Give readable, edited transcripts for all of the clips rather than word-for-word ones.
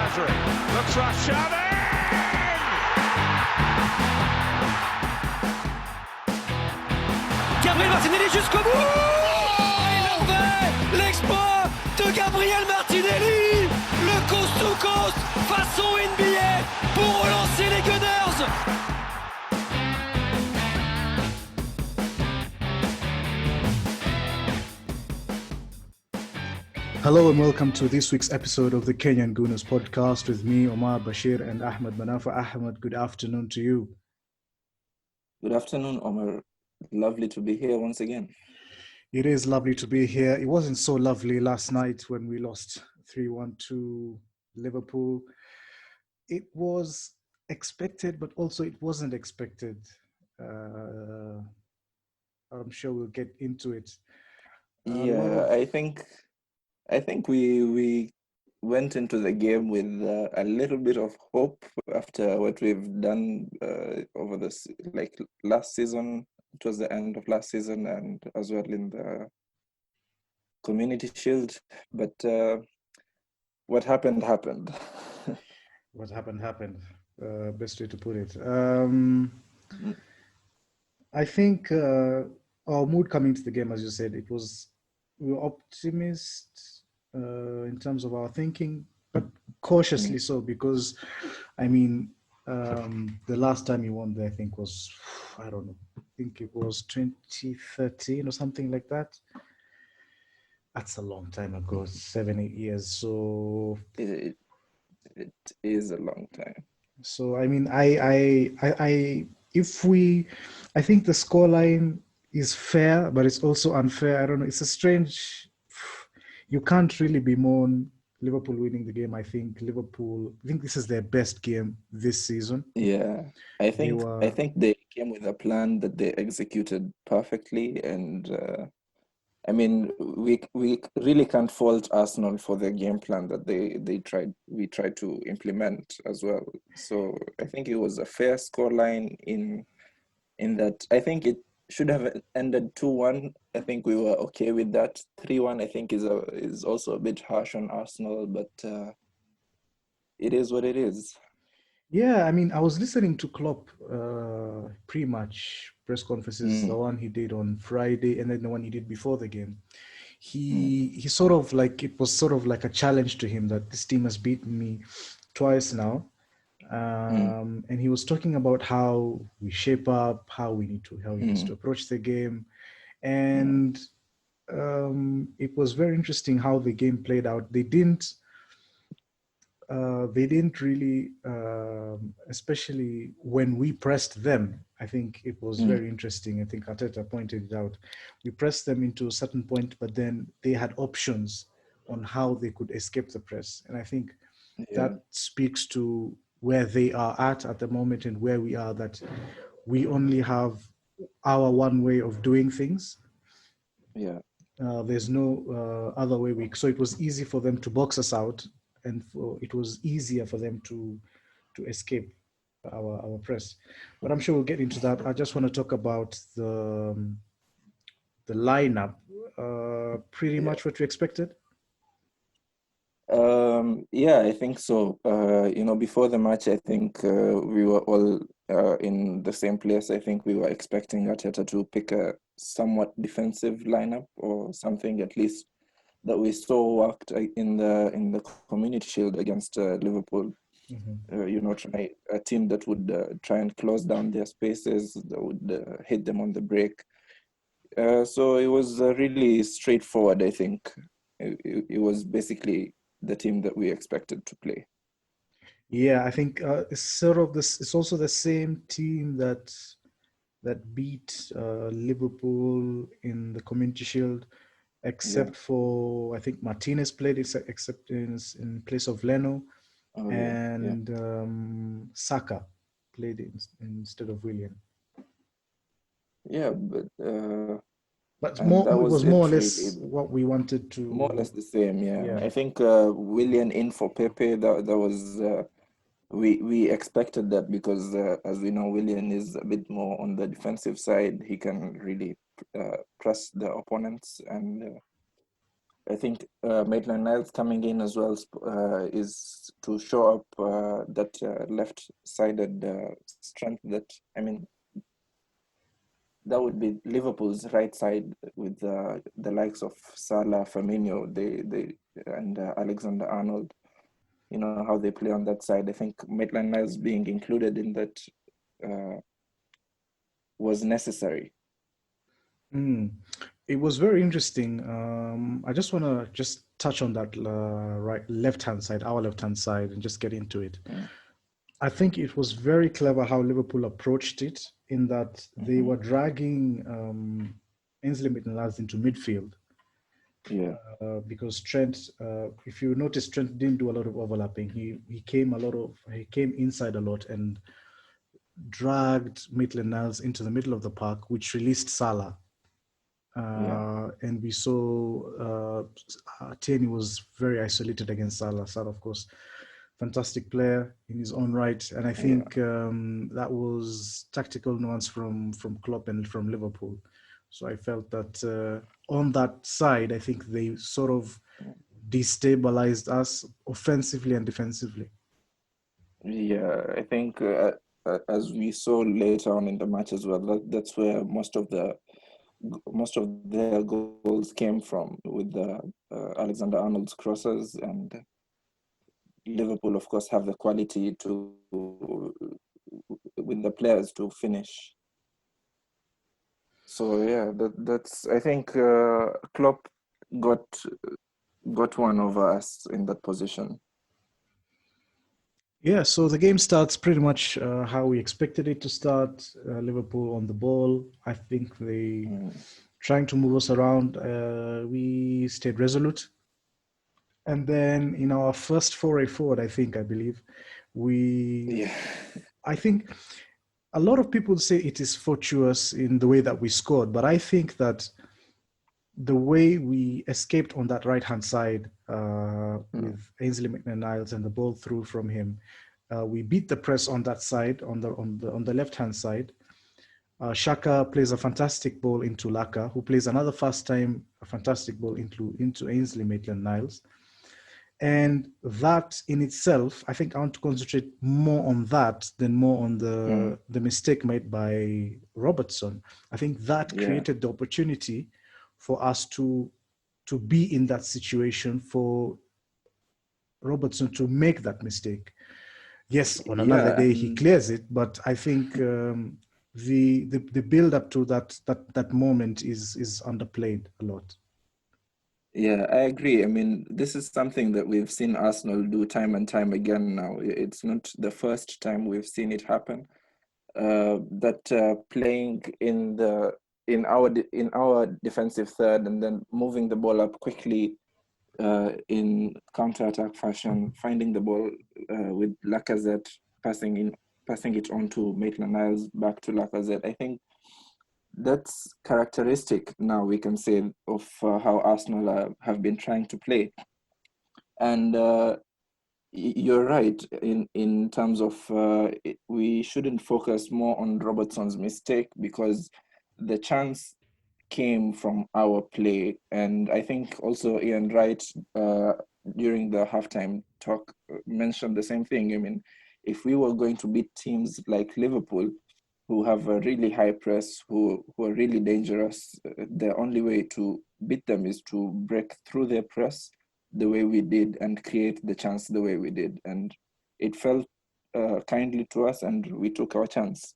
Nasri looks for Xavi! Gabriel Martinelli jusqu'au bout. Oh, il a fait l'exploit de Gabriel Martinelli. Le coast to coast façon NBA pour relancer les Gunners. Hello and welcome to this week's episode of the Kenyan Gunners podcast with me, Omar Bashir and Ahmed Manafa. Ahmed, good afternoon to you. Good afternoon, Omar. Lovely to be here once again. It is lovely to be here. It wasn't so lovely last night when we lost 3-1 to Liverpool. It was expected, but also it wasn't expected. I'm sure we'll get into it. I think we went into the game with a little bit of hope after what we've done over this, like last season. It was the end of last season and as well in the Community Shield. But what happened. What happened. Best way to put it. I think our mood coming into the game, as you said, we were optimists in terms of our thinking, but cautiously so, because I mean, the last time he won there, I think was, I don't know, I think it was 2013 or something like that. That's a long time ago, 7-8 years. So It is a long time. So I mean, I think the scoreline is fair, but it's also unfair. I don't know. It's a strange. You can't really bemoan Liverpool winning the game. I think this is their best game this season. Yeah, I think they came with a plan that they executed perfectly, and I mean, we really can't fault Arsenal for their game plan that we tried to implement as well. So I think it was a fair scoreline in that. I think it should have ended 2-1. I think we were okay with that. 3-1 I think is also a bit harsh on Arsenal, but it is what it is. Yeah, I mean, I was listening to Klopp pre-match press conferences, the one he did on Friday and then the one he did before the game. He sort of like, it was sort of like a challenge to him that this team has beaten me twice now. And he was talking about how we shape up, how he needs to approach the game. And it was very interesting how the game played out. They didn't really, especially when we pressed them. I think it was very interesting. I think Arteta pointed it out. We pressed them into a certain point, but then they had options on how they could escape the press. And I think that speaks to where they are at the moment and where we are, that we only have our one way of doing things. Yeah. There's no other way. So it was easy for them to box us out, and it was easier for them to escape our press. But I'm sure we'll get into that. I just want to talk about the lineup. Pretty much what we expected. I think so. Before the match, I think we were all in the same place. I think we were expecting Arteta to pick a somewhat defensive lineup or something, at least that we saw worked in the Community Shield against Liverpool. A team that would try and close down their spaces, that would hit them on the break. So it was really straightforward. I think it was basically the team that we expected to play. Yeah, I think it's sort of this. It's also the same team that beat Liverpool in the Community Shield, except for, I think Martinez played except in place of Leno, Saka played instead of Willian. Yeah, but it was more or less really what we wanted to. More or less the same, yeah. I think Willian in for Pepe, that was we expected that because as we know, Willian is a bit more on the defensive side. He can really press the opponents, and I think Maitland-Niles coming in as well is to show up that left-sided strength that, I mean, that would be Liverpool's right side with the likes of Salah, Firmino, and Alexander-Arnold. You know how they play on that side. I think Maitland-Niles being included in that was necessary. It was very interesting. I just want to just touch on that left-hand side, our left-hand side, and just get into it. I think it was very clever how Liverpool approached it in that they were dragging Ainsley Maitland-Niles into midfield. Yeah. Because Trent, if you notice, Trent didn't do a lot of overlapping. He came inside a lot and dragged Maitland-Niles into the middle of the park, which released Salah. And we saw Tierney was very isolated against Salah. Salah, of course, fantastic player in his own right, and I think that was tactical nuance from Klopp and from Liverpool. So I felt that on that side, I think they sort of destabilized us offensively and defensively. Yeah, I think as we saw later on in the match as well, that's where most of their goals came from, with Alexander-Arnold's crosses, and Liverpool, of course, have the quality with the players to finish. So yeah, that's I think Klopp got one over us in that position. Yeah, so the game starts pretty much how we expected it to start. Liverpool on the ball. I think they trying to move us around. We stayed resolute. And then in our first foray forward, I think a lot of people say it is fortuitous in the way that we scored, but I think that the way we escaped on that right-hand side with Ainsley Maitland-Niles and the ball through from him, we beat the press on that side, on the left-hand side. Xhaka plays a fantastic ball into Laka, who plays another a fantastic ball into Ainsley Maitland-Niles. And that in itself, I think I want to concentrate more on that than more on the mistake made by Robertson. I think that created the opportunity for us to be in that situation, for Robertson to make that mistake. Yes, on another day he clears it, but I think the build up to that moment is underplayed a lot. Yeah, I agree. I mean, this is something that we've seen Arsenal do time and time again now. It's not the first time we've seen it happen. Playing in our defensive third and then moving the ball up quickly in counter-attack fashion, finding the ball with Lacazette, passing it on to Maitland-Niles, back to Lacazette. I think that's characteristic now, we can say, of how Arsenal have been trying to play. And you're right in terms of we shouldn't focus more on Robertson's mistake, because the chance came from our play. And I think also Ian Wright during the halftime talk mentioned the same thing. I mean, if we were going to beat teams like Liverpool, who have a really high press, who are really dangerous, the only way to beat them is to break through their press the way we did and create the chance the way we did. And it fell kindly to us, and we took our chance.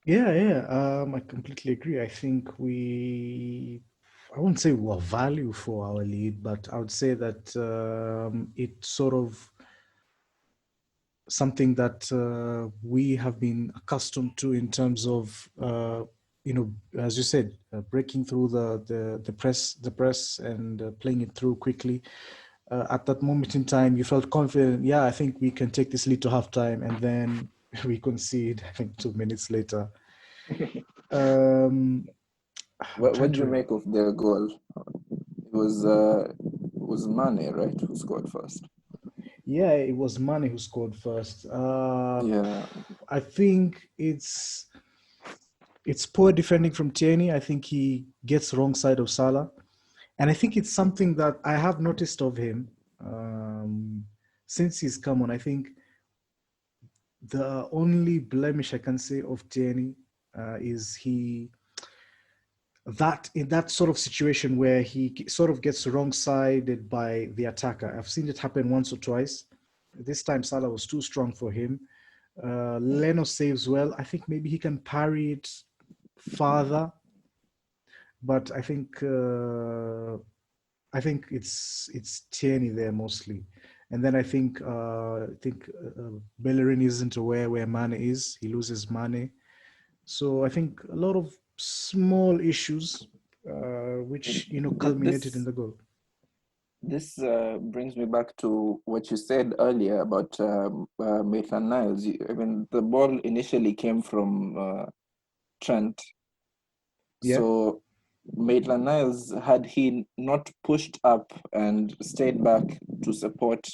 Yeah. I completely agree. I think I wouldn't say we were value for our lead, but I would say that it sort of something that we have been accustomed to in terms of, as you said, breaking through the press and playing it through quickly. At that moment in time, you felt confident. Yeah, I think we can take this lead to halftime, and then we concede, I think, 2 minutes later. What do you make of their goal? It was Mane, right, who scored first? Yeah, it was Mane who scored first. I think it's poor defending from Tierney. I think he gets wrong side of Salah, And I think it's something that I have noticed of him since he's come on. I think the only blemish I can say of Tierney is that in that sort of situation where he sort of gets wrong-sided by the attacker. I've seen it happen once or twice. This time Salah was too strong for him. Leno saves well. I think maybe he can parry it farther, but I think it's Tierney there mostly. And then I think Bellerin isn't aware where Mane is. He loses Mane. So I think a lot of small issues, which culminated in This the goal. this brings me back to what you said earlier about Maitland-Niles. I mean, the ball initially came from Trent. Yeah. So Maitland-Niles, had he not pushed up and stayed back to support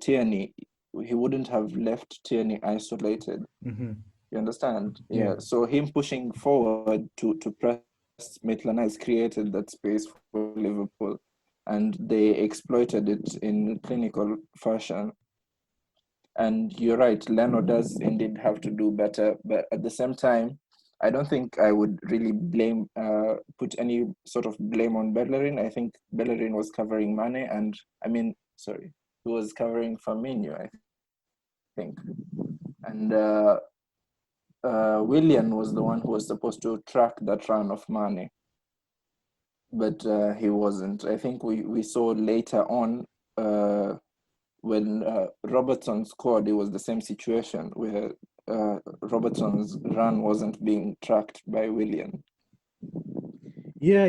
Tierney, he wouldn't have left Tierney isolated. Hmm. You understand? Yeah. Yeah. So him pushing forward to press Maitland-Niles created that space for Liverpool, and they exploited it in clinical fashion. And you're right, Leno does indeed have to do better, but at the same time, I don't think I would really put any sort of blame on Bellerin. I think Bellerin was covering Mane, and sorry, he was covering Firmino, I think. And Willian was the one who was supposed to track that run of Mane, but he wasn't. I think we saw later on when Robertson scored, it was the same situation where Robertson's run wasn't being tracked by Willian. Yeah.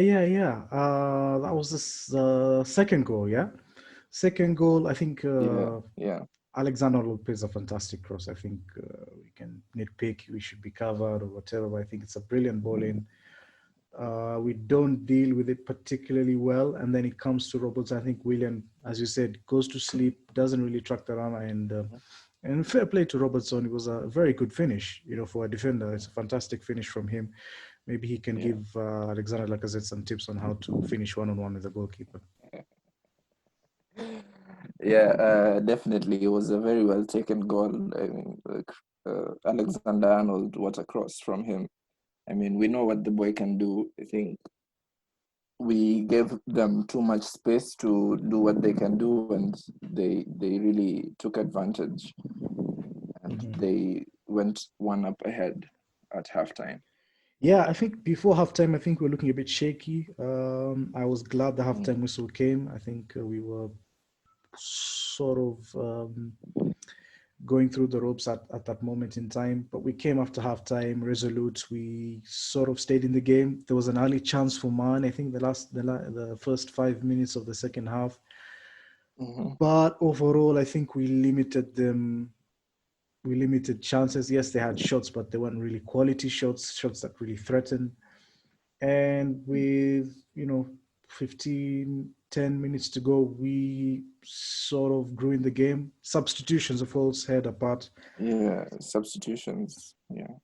That was the second goal. Yeah, second goal. I think Yeah. Alexander plays a fantastic cross. I think we can nitpick, we should be covered or whatever, but I think it's a brilliant ball in. We don't deal with it particularly well, and then it comes to Roberts. I think William, as you said, goes to sleep, doesn't really track the runner, and fair play to Robertson. It was a very good finish, for a defender. It's a fantastic finish from him. Maybe he can give Alexander Lacazette some tips on how to finish one-on-one with the goalkeeper. Yeah, definitely. It was a very well taken goal. I mean, Alexander Arnold, what a cross from him. I mean, we know what the boy can do. I think we gave them too much space to do what they can do, and they really took advantage, and they went one up ahead at halftime. Yeah, I think before halftime, I think we're looking a bit shaky. I was glad the halftime whistle came. I think we were sort of going through the ropes at that moment in time. But we came after halftime resolute. We sort of stayed in the game. There was an early chance for Man. I think the first 5 minutes of the second half. But overall, I think we limited them. We limited chances. Yes, they had shots, but they weren't really quality shots that really threatened. And with 10 minutes to go, we sort of grew in the game. Substitutions, of course, had a part. Yeah, substitutions. Yeah.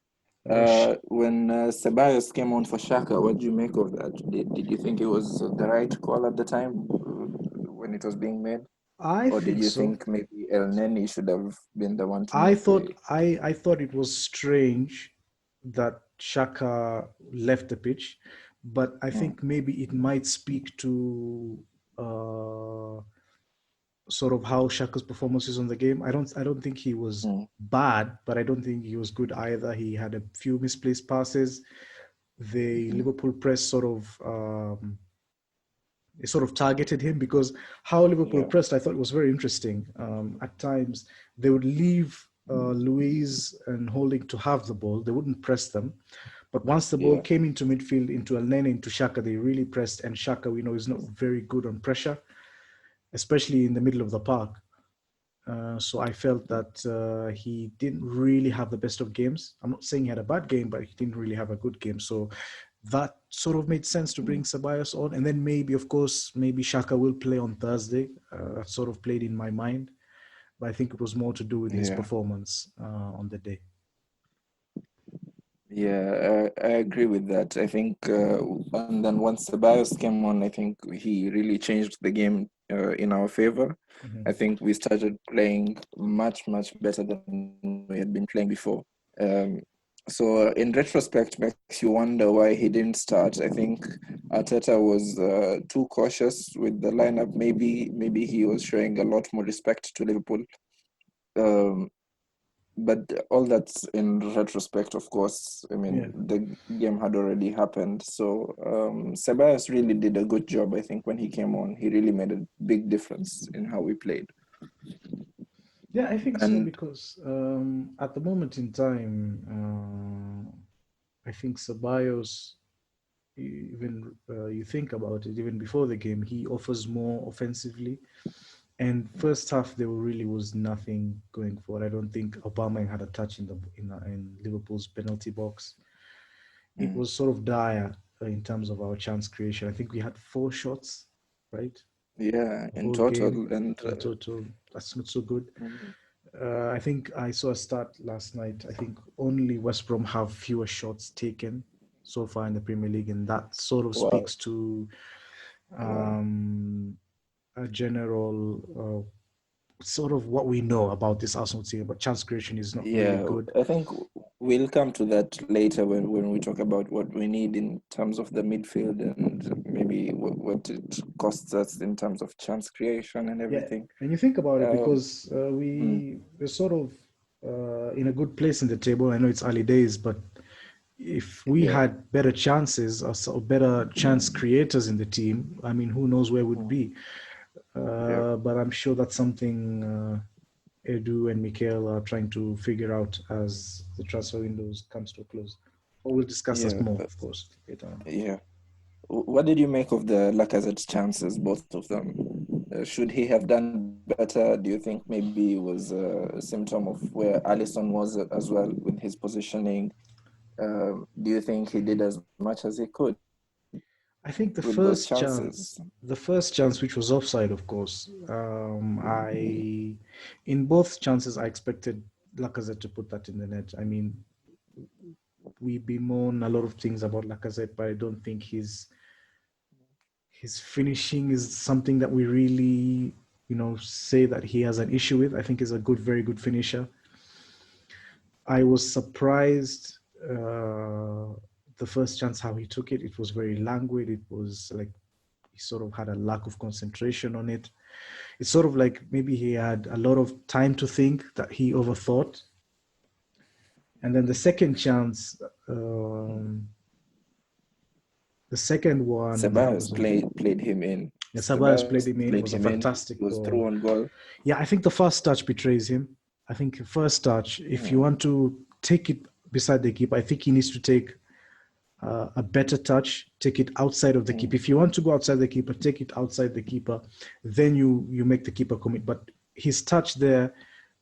When Ceballos came on for Xhaka, what do you make of that? Did you think it was the right call at the time when it was being made? I Or did think you so. think maybe El Neni should have been the one to I make thought way? I thought it was strange that Shaka left the pitch, but I think maybe it might speak to sort of how Shaka's performance is on the game. I don't think he was bad, but I don't think he was good either. He had a few misplaced passes. The Liverpool press it sort of targeted him because how Liverpool pressed, I thought was very interesting. At times, they would leave Luiz and Holding to have the ball. They wouldn't press them. But once the ball came into midfield, into El Nene, into Xhaka, they really pressed. And Xhaka, we know, is not very good on pressure, especially in the middle of the park. So I felt that he didn't really have the best of games. I'm not saying he had a bad game, but he didn't really have a good game. So that sort of made sense to bring Ceballos on. And then maybe, of course, maybe Xhaka will play on Thursday. That sort of played in my mind. But I think it was more to do with his performance on the day. Yeah, I agree with that. I think, and then once Ceballos came on, I think he really changed the game in our favor. I think we started playing much, much better than we had been playing before. Um, so in retrospect, makes you wonder why he didn't start. I think Arteta was too cautious with the lineup. Maybe he was showing a lot more respect to Liverpool. Um, but all that's in retrospect, of course. I mean, Yeah. the game had already happened. So Ceballos really did a good job, I think, when he came on. He really made a big difference in how we played. Yeah, I think so And because at the moment in time, I think Ceballos, even you think about it, even before the game, he offers more offensively. And first half, there really was nothing going forward. I don't think Obama had a touch in Liverpool's penalty box. It mm, was sort of dire in terms of our chance creation. I think we had 4 shots, right, yeah, the in whole game total. And in total. That's not so good. mm, I think I saw a stat last night. I think only West Brom have fewer shots taken so far in the Premier League, and that sort of wow, speaks to wow. um, a general sort of what we know about this Arsenal team. But chance creation is not really Yeah, good. I think we'll come to that later when we talk about what we need in terms of the midfield and maybe what it costs us in terms of chance creation and Yeah, everything. and you think about it Um, because mm, we're sort of in a good place in the table. I know it's early days, but if we yeah, had better chances or better chance creators in the team, I mean, who knows where we'd mm, be? yeah, But I'm sure that's something Edu and Mikel are trying to figure out as the transfer windows comes to a close. But we'll discuss that yeah, more, of course, later on. yeah. What did you make of the Lacazette's chances, both of them? Should he have done better? Do you think maybe it was a symptom of where Alisson was as well with his positioning? Do you think he did as much as he could I think with those chances? the first chance, which was offside, of course, in both chances, I expected Lacazette to put that in the net. I mean, we bemoan a lot of things about Lacazette, but I don't think his finishing is something that we really, say that he has an issue with. I think he's a very good finisher. I was surprised the first chance how he took it. It was very languid. It was like he sort of had a lack of concentration on it. It's sort of like maybe he had a lot of time to think that he overthought. And then the second chance, the second one, that Ceballos was played him in. yeah, Sabas played Ceballos him in. It played was a him in. fantastic He was ball. through on goal. Yeah, I think the first touch betrays him. I think the first touch, if you Mm, want to take it beside the keeper, I think he needs to take a better touch, take it outside of the keeper. mm, If you want to go outside the keeper, take it outside the keeper. Then you make the keeper commit. But his touch there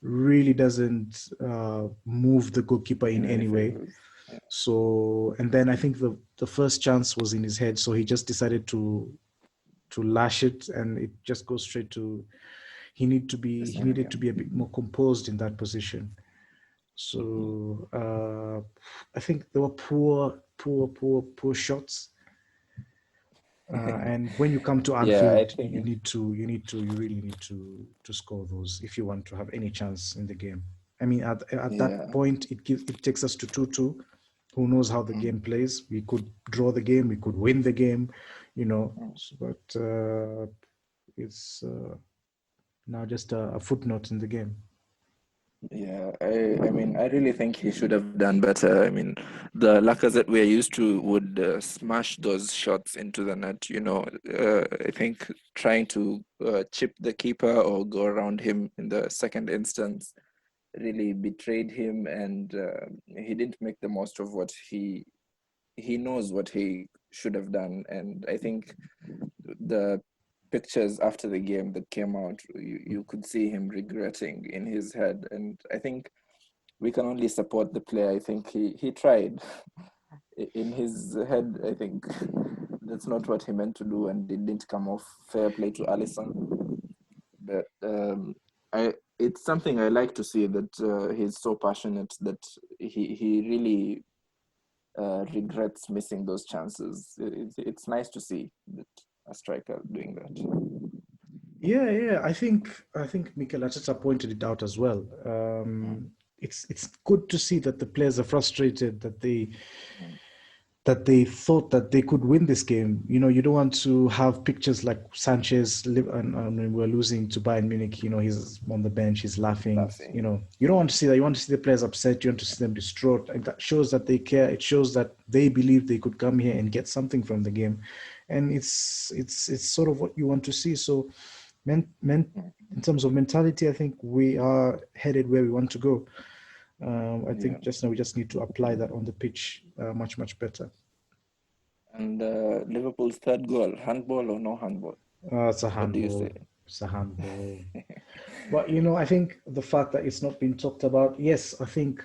really doesn't move the goalkeeper in in any any way. favors. Yeah. So, and then I think the first chance was in his head, so he just decided to lash it, and it just goes straight to. He needed to be a bit more composed in that position. Mm. So I think there were poor shots. And when you come to Yeah, I Anfield, think. you really need to score those if you want to have any chance in the game. I mean, at that Yeah. point, it takes us to 2-2. Who knows how the Mm, game plays? We could draw the game, we could win the game, mm. But it's now just a footnote in the game. Yeah, I mean, I really think he should have done better. I mean, the Lacazette we're used to would smash those shots into the net. I think trying to chip the keeper or go around him in the second instance really betrayed him, and he didn't make the most of what he knows what he should have done. And I think the pictures after the game that came out, you could see him regretting in his head. And I think we can only support the player. I think he tried. In his head, I think that's not what he meant to do, and it didn't come off. Fair play to Alisson. But I it's something I like to see, that he's so passionate, that he really regrets missing those chances. It's nice to see that a striker doing that. Yeah. I think Mikel Arteta pointed it out as well. It's good to see that the players are frustrated that they thought that they could win this game. You don't want to have pictures like Sanchez and we're losing to Bayern Munich. He's on the bench, he's laughing. You don't want to see that. You want to see the players upset. You want to see them distraught. And that shows that they care. It shows that they believe they could come here and get something from the game. And it's sort of what you want to see. So, in terms of mentality, I think we are headed where we want to go. I think just now we just need to apply that on the pitch much, much better. And Liverpool's third goal, handball or no handball? It's a handball. What do you say? It's a handball. But, I think the fact that it's not been talked about, yes, I think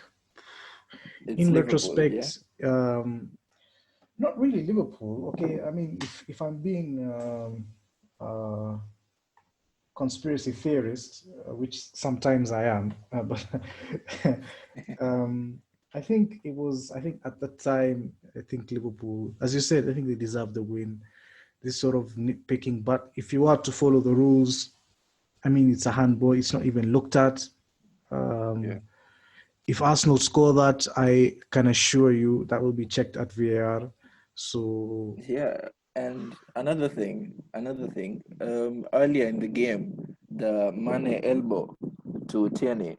It's in Liverpool, retrospect, not really Liverpool. Okay, I mean, if I'm being conspiracy theorist, which sometimes I am, but I think at the time, I think Liverpool, as you said, I think they deserve the win. This sort of nitpicking, but if you are to follow the rules, I mean, it's a handball. It's not even looked at. If Arsenal score that, I can assure you that will be checked at VAR. So yeah. And another thing, earlier in the game, the Mane elbow to Tierney,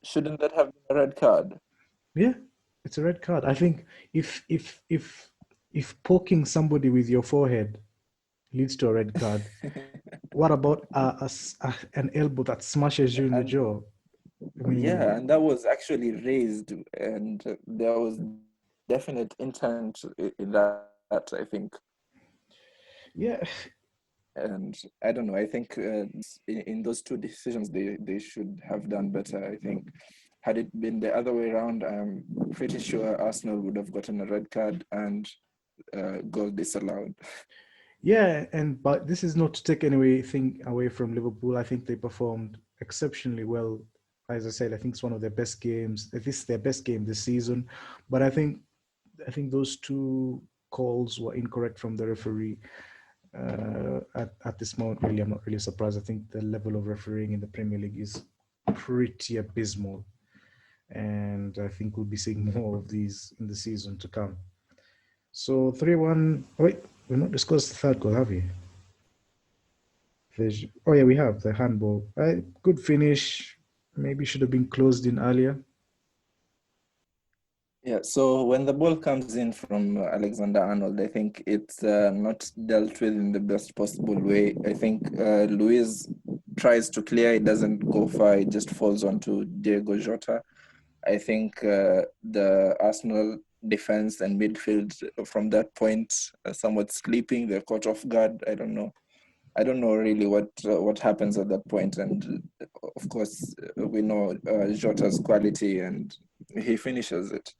shouldn't that have been a red card? Yeah, it's a red card. I think if poking somebody with your forehead leads to a red card, what about an elbow that smashes you in the jaw? I mean, and that was actually raised, and there was definite intent in that, I think. Yeah. And I don't know. I think in those two decisions, they should have done better. I think had it been the other way around, I'm pretty sure Arsenal would have gotten a red card and goal disallowed. Yeah, but this is not to take anything away from Liverpool. I think they performed exceptionally well. As I said, I think it's one of their best games. This is their best game this season. But I think those two calls were incorrect from the referee. At this moment, really, I'm not really surprised. I think the level of refereeing in the Premier League is pretty abysmal, and I think we'll be seeing more of these in the season to come. So 3-1. Wait, we've not discussed the third goal, have we? Oh yeah, we have the handball. Good finish. Maybe should have been closed in earlier. Yeah, so when the ball comes in from Alexander-Arnold, I think it's not dealt with in the best possible way. I think Luis tries to clear, it doesn't go far, it just falls onto Diego Jota. I think the Arsenal defense and midfield from that point somewhat sleeping, they're caught off guard. I don't know really what happens at that point. And of course, we know Jota's quality and he finishes it.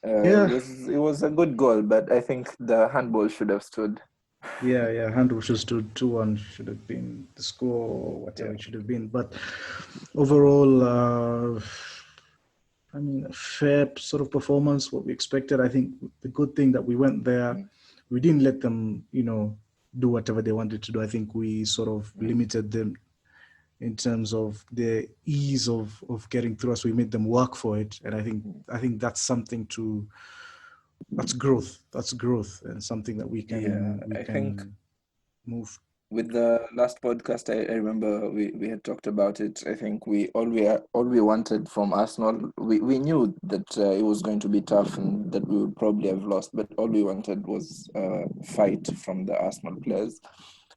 It was a good goal, but I think the handball should have stood. Yeah, handball should have stood. 2-1 should have been the score, or whatever it should have been. But overall, I mean, a fair sort of performance, what we expected. I think the good thing that we went there, we didn't let them, do whatever they wanted to do. I think we sort of limited them in terms of the ease of getting through us. We made them work for it. And I think that's something that's growth. That's growth and something that we can think move. With the last podcast, I remember we had talked about it. I think all we wanted from Arsenal, we knew that it was going to be tough and that we would probably have lost, but all we wanted was fight from the Arsenal players.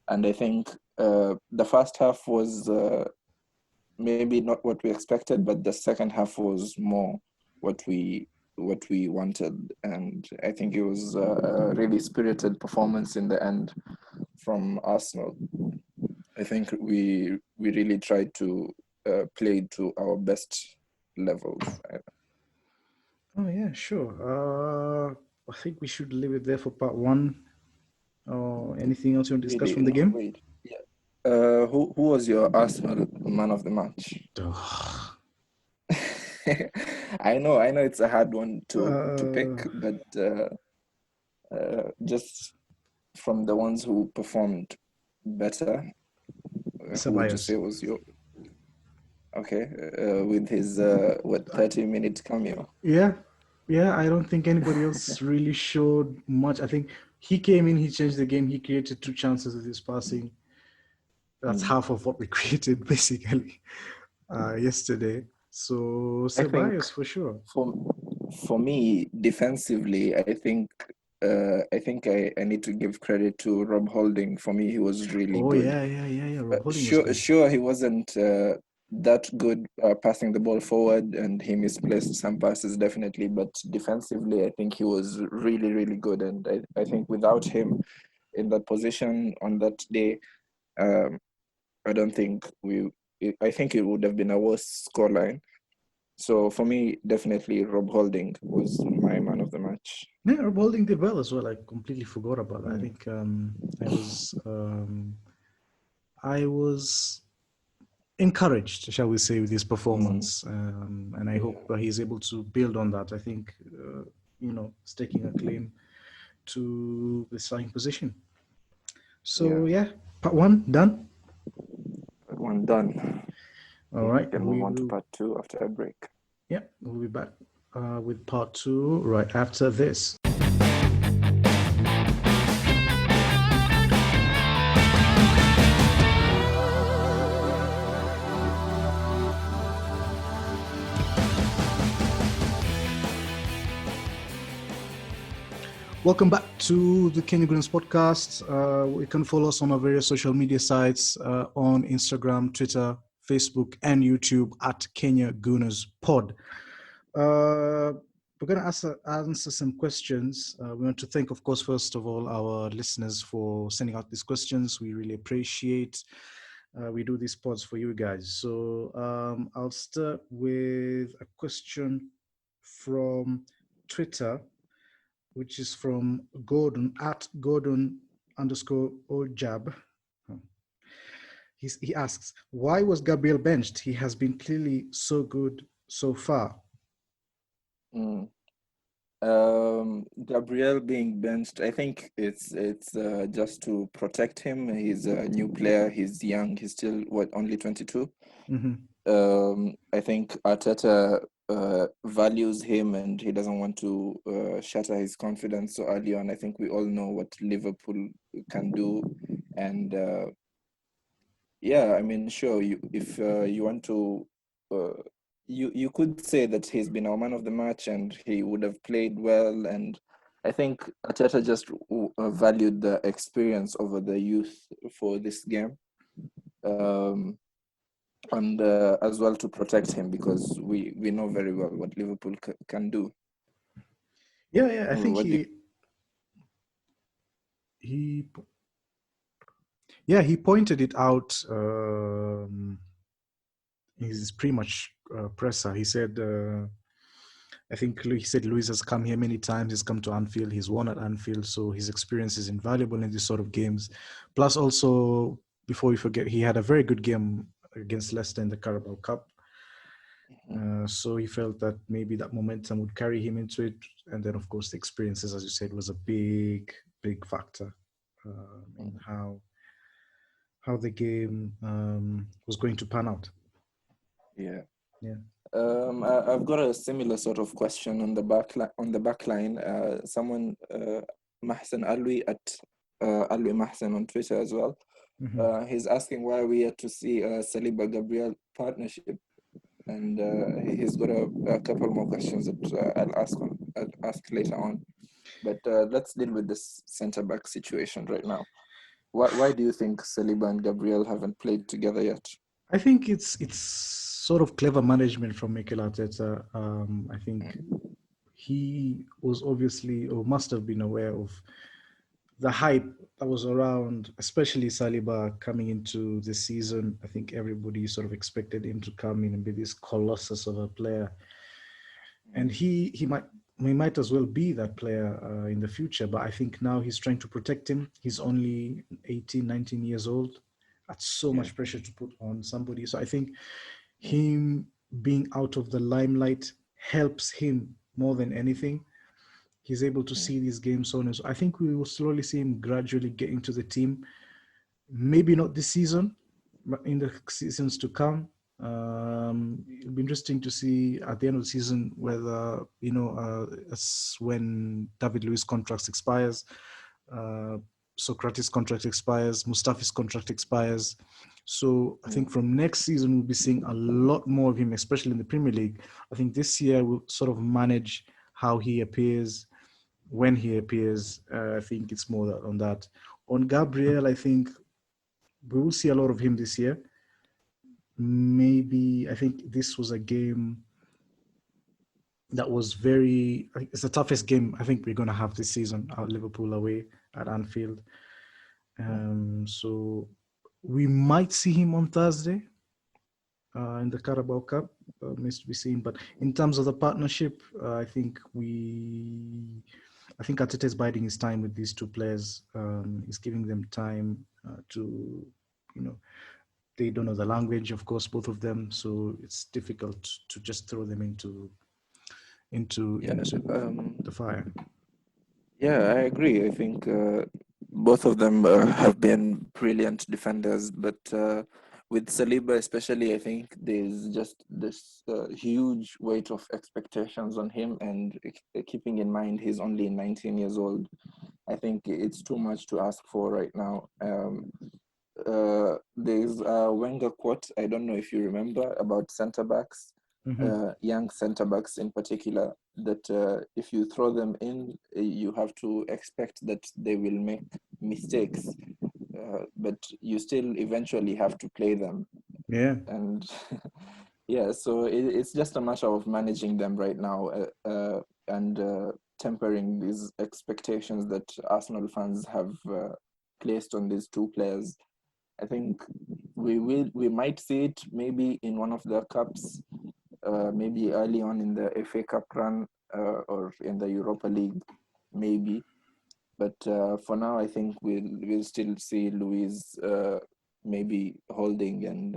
And I think the first half was maybe not what we expected, but the second half was more what we wanted. And I think it was a really spirited performance in the end from Arsenal. I think we really tried to play to our best levels. Oh yeah, sure. I think we should leave it there for part one. Anything else you want to discuss from the game? Wait. Yeah. Who was your Arsenal man of the match? I know it's a hard one to pick, Uh, but just from the ones who performed better, who would you say Ceballos. was your okay with his 30-minute cameo? Yeah, yeah. I don't think anybody else really showed much. I think he came in, he changed the game. He created 2 chances with his passing. That's Mm. half of what we created basically yesterday. So I think Ceballos for sure. for for me defensively, I need to give credit to Rob Holding. For me, he was really Oh good. yeah. Rob Holding was Sure, good. sure, he wasn't that good passing the ball forward, and he misplaced some passes definitely. But defensively, I think he was really, really good. And I think without him in that position on that day, um, I don't think I think it would have been a worse scoreline. So for me, definitely Rob Holding was my man of the match. Yeah, Rob Holding did well as well. I completely forgot about that. I Mm. think I was encouraged, shall we say, with his Mm. performance, and I hope he's able to build on that. I think staking a claim to the starting position. Yeah, So yeah, part one done. one done. All We right, can move we on to will. part two after a break. Yeah, we'll be back with part two right after this. Welcome back to the Kenya Gooners podcast. You can follow us on our various social media sites on Instagram, Twitter, Facebook, and YouTube at Kenya Gooners Pod. We're going to answer some questions. We want to thank, of course, first of all, our listeners for sending out these questions. We really appreciate. We do these pods for you guys. So I'll start with a question from Twitter, which is from Gordon at Gordon_Ojab. He asks, why was Gabriel benched? He has been clearly so good so far. Mm. Gabriel being benched, I think it's just to protect him. He's a new player. He's young. He's still only 22. I think Arteta values him, and he doesn't want to shatter his confidence so early on. I think we all know what Liverpool can do, and yeah, I mean, sure, if you want to. You could say that he's been our man of the match and he would have played well, and I think Arteta just valued the experience over the youth for this game, and as well to protect him, because we know very well what Liverpool can do. Yeah, I think What do he pointed it out. He's pretty much presser. He said, I think he said Luis has come here many times. He's come to Anfield. He's won at Anfield, so his experience is invaluable in these sort of games. Plus, also before we forget, he had a very good game against Leicester in the Carabao Cup. So he felt that maybe that momentum would carry him into it, and then of course the experiences, as you said, was a big factor in how the game was going to pan out. Yeah. Yeah. I've got a similar sort of question on the back line. Someone, Mahsen Alwi at Alwi Mahsen on Twitter as well. He's asking why we yet to see a Saliba Gabriel partnership, and he's got a couple more questions that I'll ask later on. But let's deal with this centre back situation right now. Why do you think Saliba and Gabriel haven't played together yet? I think it's sort of clever management from Mikel Arteta. I think he was obviously, or must have been, aware of the hype that was around, especially Saliba coming into the season. I think everybody sort of expected him to come in and be this colossus of a player, and he might as well be that player in the future. But I think now he's trying to protect him. He's only 18, 19 years old. That's so much pressure to put on somebody. So I think him being out of the limelight helps him more than anything. He's able to see these games on. So I think we will slowly see him gradually get into the team. Maybe not this season, but in the seasons to come. It'll be interesting to see at the end of the season whether, when David Luiz contract expires, Socrates' contract expires, Mustafi's contract expires. So I think from next season, we'll be seeing a lot more of him, especially in the Premier League. I think this year we'll sort of manage how he appears, when he appears. I think it's more on that. On Gabriel, I think we will see a lot of him this year. Maybe I think this was a game that was it's the toughest game I think we're going to have this season at Liverpool away at Anfield. So we might see him on Thursday in the Carabao Cup. Remains to be seen. But in terms of the partnership, I think Arteta is biding his time with these two players. He's giving them time to, they don't know the language, of course, both of them. So it's difficult to just throw them into the fire. Yeah, I agree. I think both of them have been brilliant defenders, but with Saliba especially, I think there's just this huge weight of expectations on him, and keeping in mind he's only 19 years old, I think it's too much to ask for right now. There's a Wenger quote, I don't know if you remember, about centre-backs, young centre-backs in particular, that if you throw them in, you have to expect that they will make mistakes, but you still eventually have to play them. Yeah. And yeah, so it's just a matter of managing them right now and tempering these expectations that Arsenal fans have placed on these two players. I think we might see it maybe in one of the cups, maybe early on in the FA Cup run or in the Europa League, maybe. But for now, I think we'll still see Luiz maybe Holding and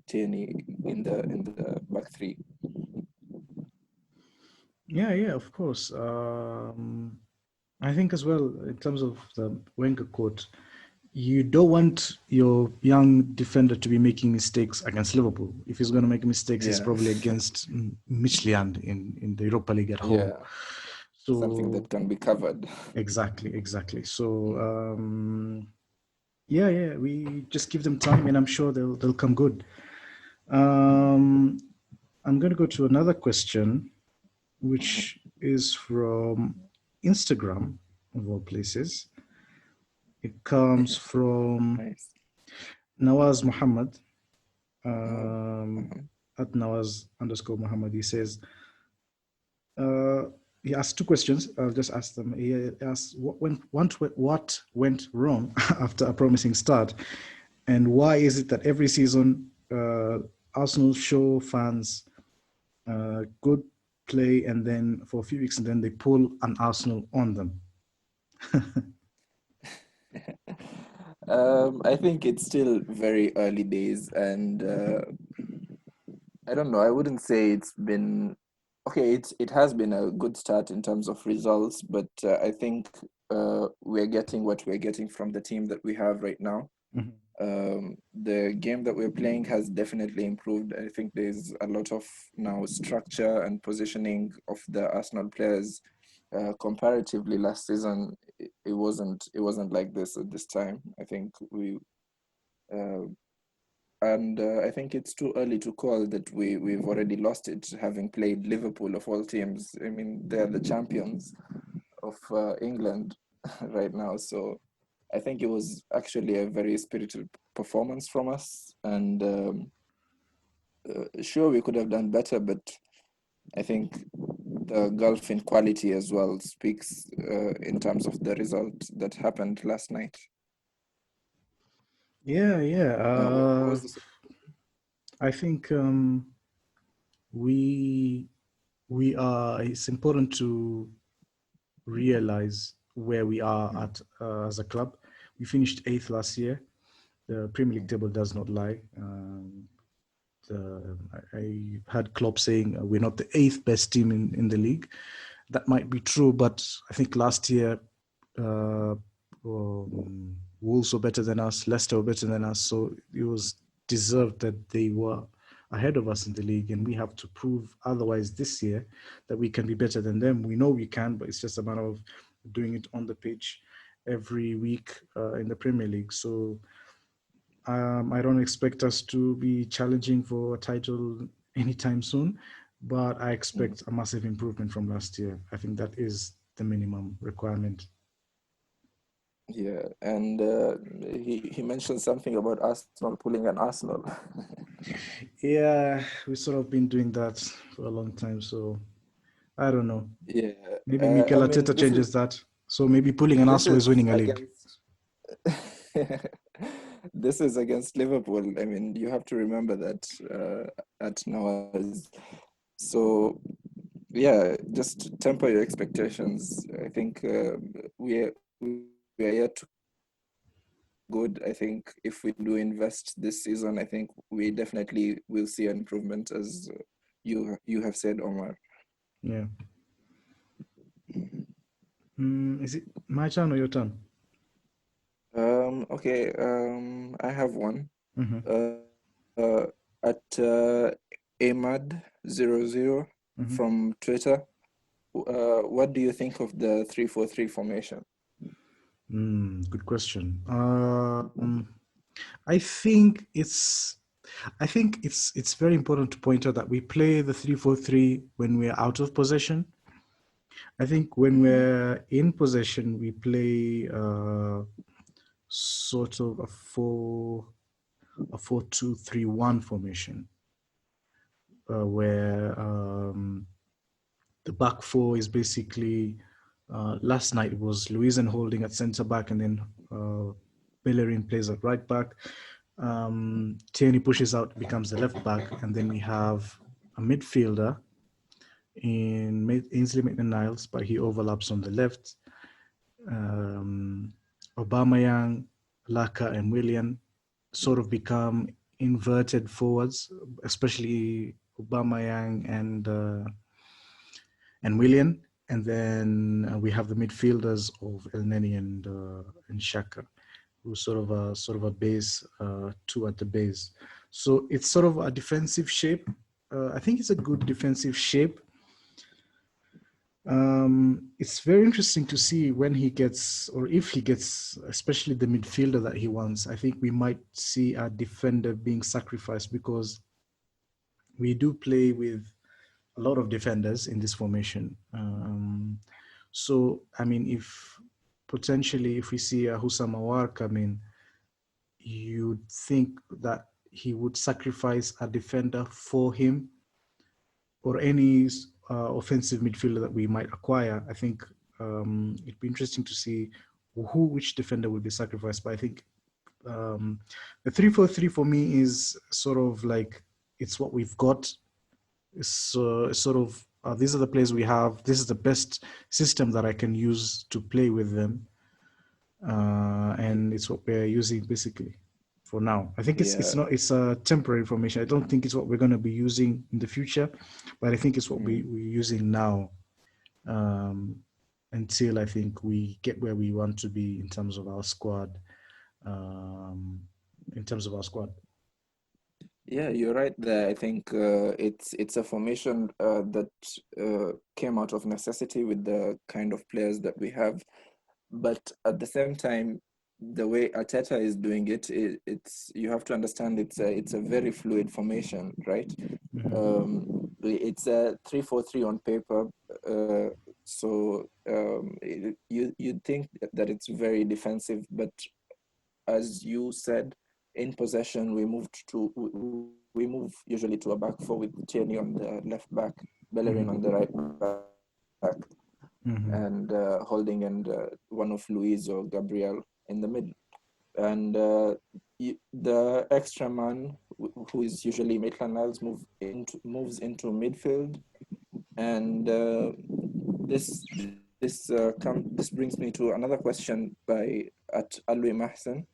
Tierney in the back three. Yeah, of course. I think as well, in terms of the Wenger quote, you don't want your young defender to be making mistakes against Liverpool. If he's going to make mistakes, it's probably against Midtjylland in the Europa League at home. Yeah. So something that can be covered. Exactly. So we just give them time, and I'm sure they'll come good. I'm going to go to another question, which is from Instagram, of all places. It comes from Nawaz Muhammad, at Nawaz_Muhammad. He says, he asked two questions. I'll just ask them. He asked, what went wrong after a promising start? And why is it that every season Arsenal show fans good play, and then for a few weeks, and then they pull an Arsenal on them? I think it's still very early days, and I don't know. I wouldn't say it's been okay. It has been a good start in terms of results, but I think we're getting what we're getting from the team that we have right now. The game that we're playing has definitely improved. I think there's a lot of now structure and positioning of the Arsenal players. Comparatively, last season it wasn't like this at this time. I think I think it's too early to call that we've already lost it, having played Liverpool of all teams. I mean, they're the champions of England right now. So I think it was actually a very spirited performance from us. And sure, we could have done better, but I think the gulf in quality as well speaks in terms of the result that happened last night. Yeah. I think it's important to realize where we are at as a club. We finished 8th last year. The Premier League table does not lie. I heard Klopp saying we're not the eighth best team in the league. That might be true, but I think last year Wolves were better than us, Leicester were better than us, so it was deserved that they were ahead of us in the league, and we have to prove otherwise this year that we can be better than them. We know we can, but it's just a matter of doing it on the pitch every week in the Premier League. So I don't expect us to be challenging for a title anytime soon, but I expect a massive improvement from last year. I think that is the minimum requirement. Yeah, and he mentioned something about Arsenal pulling an Arsenal. Yeah, we've sort of been doing that for a long time, so I don't know. Yeah, Maybe Mikel I mean, Arteta changes that. So maybe pulling an this Arsenal is is winning a league. against this is against Liverpool. I mean, you have to remember that at Nawaz. So yeah, just temper your expectations. I think we are yet good. I think if we do invest this season, I think we definitely will see an improvement, as you have said, Omar. Yeah. Is it my turn or your turn? Okay. I have one. Mm-hmm. At Ahmad00 Mm-hmm. from Twitter. What do you think of the 3-4-3 formation? Good question. I think it's very important to point out that we play the 3-4-3 when we're out of possession. I think when we're in possession, we play sort of a 4-2-3-1 formation, where the back four is basically last night it was Luis and Holding at centre back, and then Bellerin plays at right back. Tierney pushes out, becomes the left back, and then we have a midfielder in Ainsley Maitland-Niles, but he overlaps on the left. Aubameyang, Laka, and Willian sort of become inverted forwards, especially Aubameyang and Willian. And then we have the midfielders of El Neni and Shaka, who sort of a base two at the base. So it's sort of a defensive shape. I think it's a good defensive shape. It's very interesting to see when he gets, or if he gets, especially the midfielder that he wants. I think we might see a defender being sacrificed, because we do play with a lot of defenders in this formation. So, I mean, if we see a Husam Awar come in, you'd think that he would sacrifice a defender for him, or any offensive midfielder that we might acquire. I think it'd be interesting to see which defender will be sacrificed. But I think the 3-4-3 for me is sort of like, it's what we've got. It's sort of these are the players we have. This is the best system that I can use to play with them, and it's what we're using basically for now. I think it's a temporary formation. I don't think it's what we're going to be using in the future, but I think it's what we're using now, until I think we get where we want to be in terms of our squad. Yeah, you're right there. I think it's a formation that came out of necessity with the kind of players that we have. But at the same time, the way Arteta is doing it, it's you have to understand it's a very fluid formation, right? It's a 3-4-3 on paper, so you'd think that it's very defensive, but as you said, in possession we move usually to a back four with Tierney on the left back, Bellerin on the right back, and Holding and one of Luis or Gabriel in the middle. And the extra man, who is usually Maitland-Niles, moves into midfield. And this brings me to another question at Alwi Mahsen,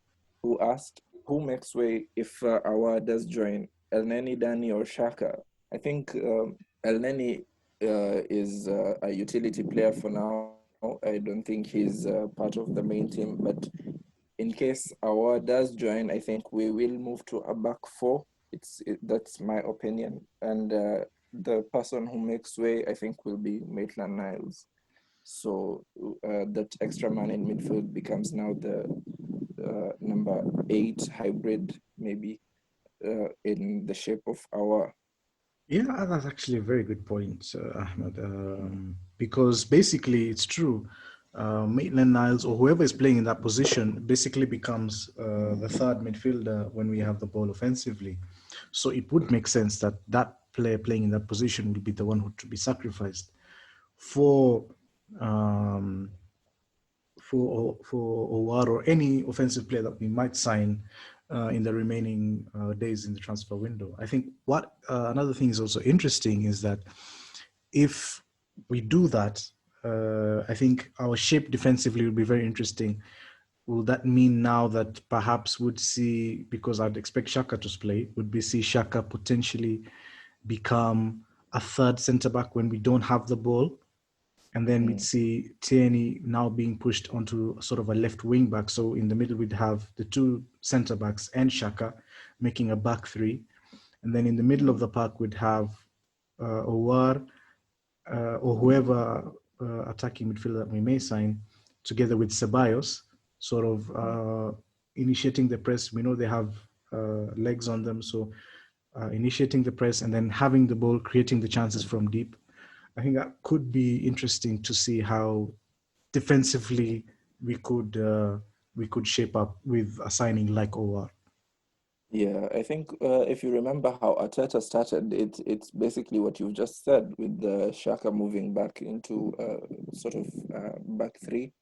who asked, who makes way if Awa does join? El Neni, Dani, or Shaka. I think El Neni is a utility player for now. I don't think he's part of the main team, but in case our does join, I think we will move to a back four. That's my opinion, and the person who makes way, I think, will be Maitland-Niles. So that extra man in midfield becomes now the number 8 hybrid, maybe in the shape of our. Yeah, that's actually a very good point, Ahmed. Because basically, it's true. Maitland Niles or whoever is playing in that position basically becomes the third midfielder when we have the ball offensively. So it would make sense that that player playing in that position will be the one who to be sacrificed for um, for Owar or any offensive player that we might sign in the remaining days in the transfer window. I think what another thing is also interesting is that if we do that, I think our shape defensively will be very interesting. Will that mean now that perhaps would see, because I'd expect Shaka to play, would we see Shaka potentially become a third centre back when we don't have the ball? And then we'd see Tierney now being pushed onto sort of a left wing back. So in the middle, we'd have the two centre backs and Shaka making a back three. And then in the middle of the park, we'd have Owar or whoever attacking midfielder that we may sign, together with Ceballos, sort of initiating the press. We know they have legs on them. So initiating the press and then having the ball, creating the chances from deep. I think that could be interesting to see how defensively we could shape up with a signing like OR. Yeah, I think if you remember how Arteta started, it's basically what you've just said with the Shaka moving back into sort of back three.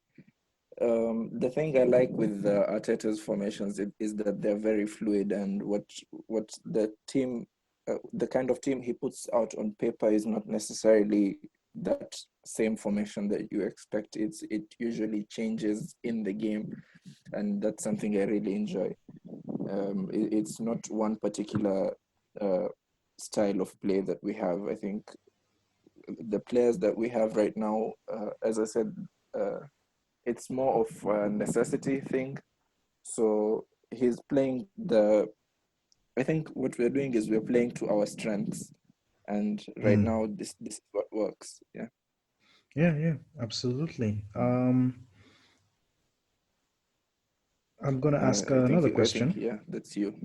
The thing I like with Arteta's formations is that they're very fluid, and what the team, the kind of team he puts out on paper is not necessarily that same formation that you expect. It usually changes in the game, and that's something I really enjoy. It's not one particular style of play that we have. I think the players that we have right now, as I said, it's more of a necessity thing. So he's playing I think what we're doing is we're playing to our strengths, and right now this is what works. Yeah. Yeah, absolutely. I'm gonna ask another I think question. yeah, that's you.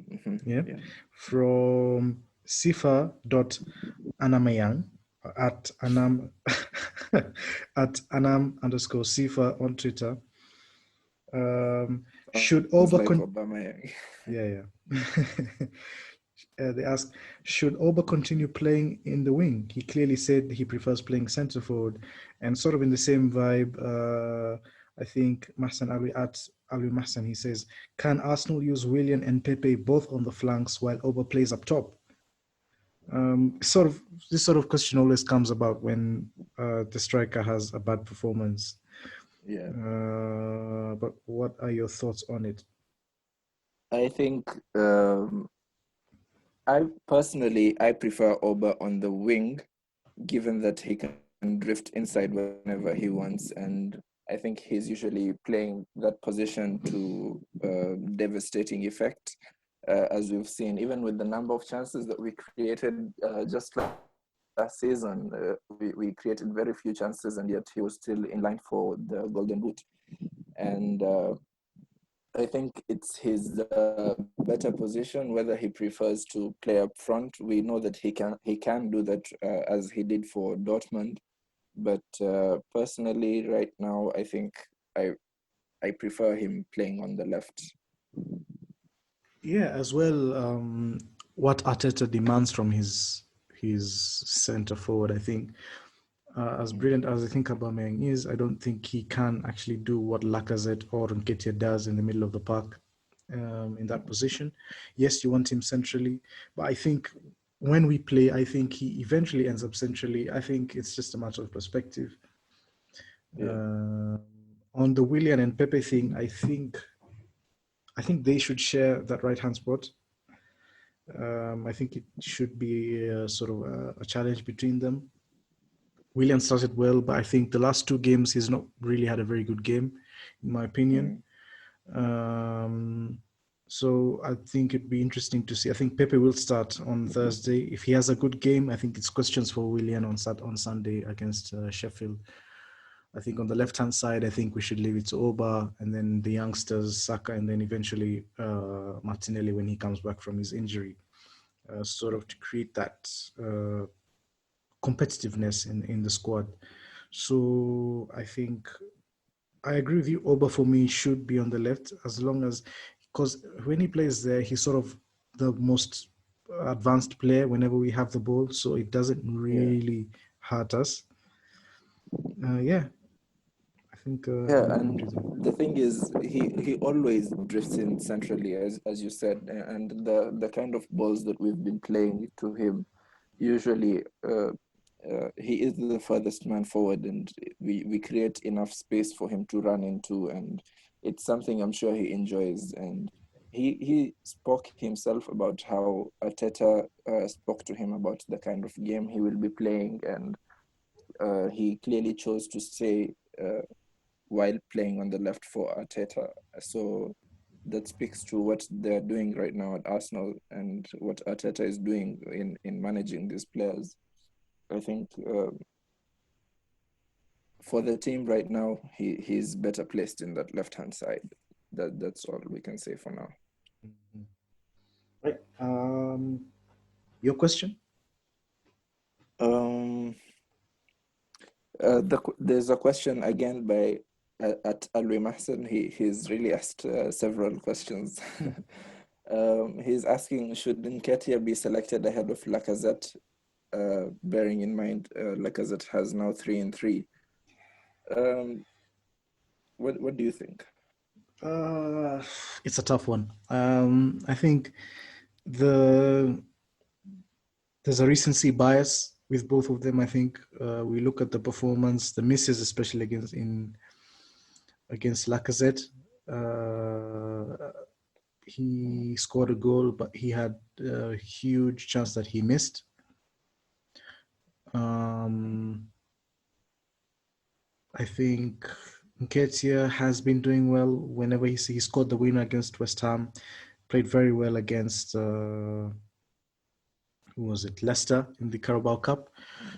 Yeah, Yeah. from Sifa.anamayang at Anam at Anam underscore Sifa on Twitter. Should Sounds Oba like Obama. yeah. They ask, should Oba continue playing in the wing? He clearly said he prefers playing centre forward, and sort of in the same vibe. I think Mahsan Ali at Ali Mahsan, he says, can Arsenal use Willian and Pepe both on the flanks while Oba plays up top? Sort of this sort of question always comes about when the striker has a bad performance. Yeah. But what are your thoughts on it? I think I personally I prefer Oba on the wing, given that he can drift inside whenever he wants, and I think he's usually playing that position to devastating effect, as we've seen, even with the number of chances that we created just last season. We created very few chances, and yet he was still in line for the Golden Boot. And I think it's his better position. Whether he prefers to play up front, we know that he can do that as he did for Dortmund. But personally, right now, I think I prefer him playing on the left. Yeah, as well. What Arteta demands from his centre forward, I think, as brilliant as I think Aubameyang is, I don't think he can actually do what Lacazette or Nketiah does in the middle of the park in that position. Yes, you want him centrally, but I think when we play, I think he eventually ends up centrally. I think it's just a matter of perspective. Yeah. On the Willian and Pepe thing, I think they should share that right hand spot. I think it should be sort of a challenge between them. Willian started well, but I think the last two games he's not really had a very good game, in my opinion. Um, so I think it'd be interesting to see. I think Pepe will start on Thursday. If he has a good game, I think it's questions for Willian on Sunday against Sheffield. I think on the left-hand side, I think we should leave it to Oba and then the youngsters, Saka, and then eventually Martinelli when he comes back from his injury, sort of to create that competitiveness in the squad. So I think I agree with you. Oba for me should be on the left as long as, because when he plays there, he's sort of the most advanced player whenever we have the ball. So it doesn't really hurt us. Yeah, I think Yeah, I'll and agree with that. the thing is, he always drifts in centrally, as you said, and the kind of balls that we've been playing to him, usually he is the furthest man forward, and we create enough space for him to run into, and it's something I'm sure he enjoys. And he spoke himself about how Arteta spoke to him about the kind of game he will be playing, and he clearly chose to stay. While playing on the left for Arteta. So that speaks to what they're doing right now at Arsenal and what Arteta is doing in managing these players. I think for the team right now, he's better placed in that left-hand side. That's all we can say for now. Right. Your question? There's a question again by at Alwi Mahsen. He's really asked several questions. He's asking, should Nketiah be selected ahead of Lacazette? Bearing in mind Lacazette has now 3 and 3. What do you think? It's a tough one. I think there's a recency bias with both of them. I think we look at the performance, the misses, especially against Lacazette. He scored a goal, but he had a huge chance that he missed. I think Nketiah has been doing well whenever he scored the winner against West Ham, played very well against who was it, Leicester in the Carabao Cup.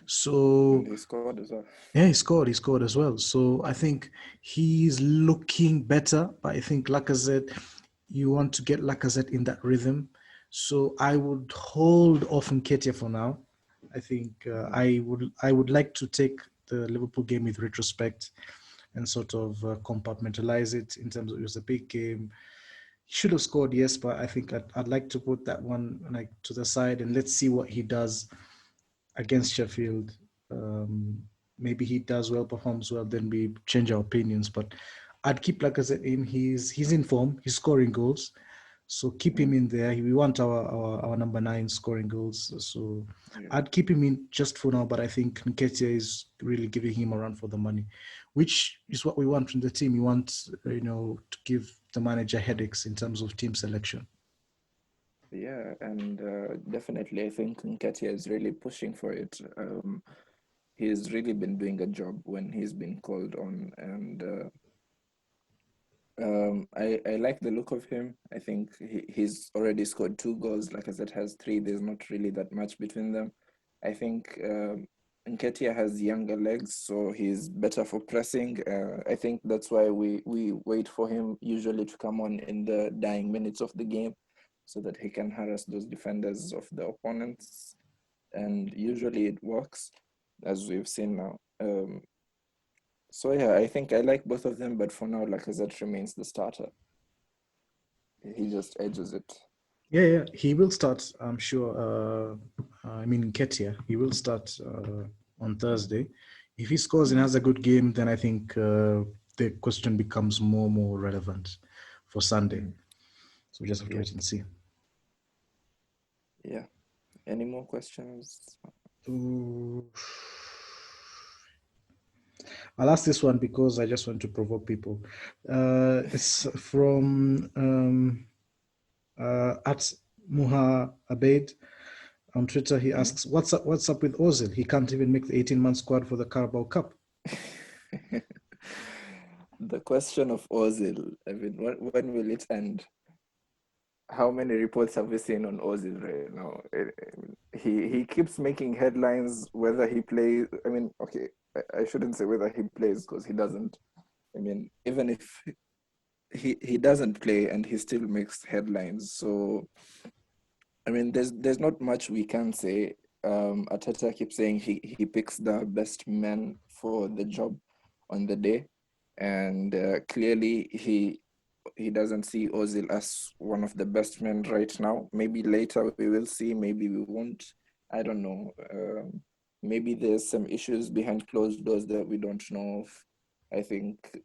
So and he scored as well. Yeah, he scored as well. So I think he's looking better, but I think Lacazette, you want to get Lacazette in that rhythm. So I would hold off Nketiah for now. I think I would like to take the Liverpool game with retrospect and sort of compartmentalize it in terms of it was a big game. He should have scored, yes, but I think I'd like to put that one like to the side and let's see what he does against Sheffield. Maybe he does well, performs well, then we change our opinions. But I'd keep Lacazette in. He's in form. He's scoring goals. So keep him in there. We want our number 9 scoring goals. So I'd keep him in just for now. But I think Nketiah is really giving him a run for the money, which is what we want from the team. We want, to give the manager headaches in terms of team selection. Yeah, and definitely I think Nketiah is really pushing for it. He's really been doing a job when he's been called on, and I like the look of him. I think he's already scored 2 goals. Like I said, has 3. There's not really that much between them. I think Nketiah has younger legs, so he's better for pressing. I think that's why we wait for him usually to come on in the dying minutes of the game, so that he can harass those defenders of the opponents. And usually it works, as we've seen now. So yeah, I think I like both of them, but for now, Lacazette remains the starter. He just edges it. Yeah, he will start, I'm sure. Nketiah, he will start on Thursday. If he scores and has a good game, then I think the question becomes more relevant for Sunday. So we just have to wait and see. Yeah. Any more questions? I'll ask this one because I just want to provoke people. It's from at Muha Abed on Twitter, he asks, what's up with Ozil? He can't even make the 18-man squad for the Carabao Cup. The question of Ozil, I mean, when will it end? How many reports have we seen on Ozil right now? He keeps making headlines whether he plays. I mean, okay, I shouldn't say whether he plays because he doesn't. I mean, even if he doesn't play and he still makes headlines. So, I mean, there's not much we can say. Arteta keeps saying he picks the best men for the job on the day, and clearly he doesn't see Ozil as one of the best men right now. Maybe later we will see, maybe we won't. I don't know. Maybe there's some issues behind closed doors that we don't know of. I think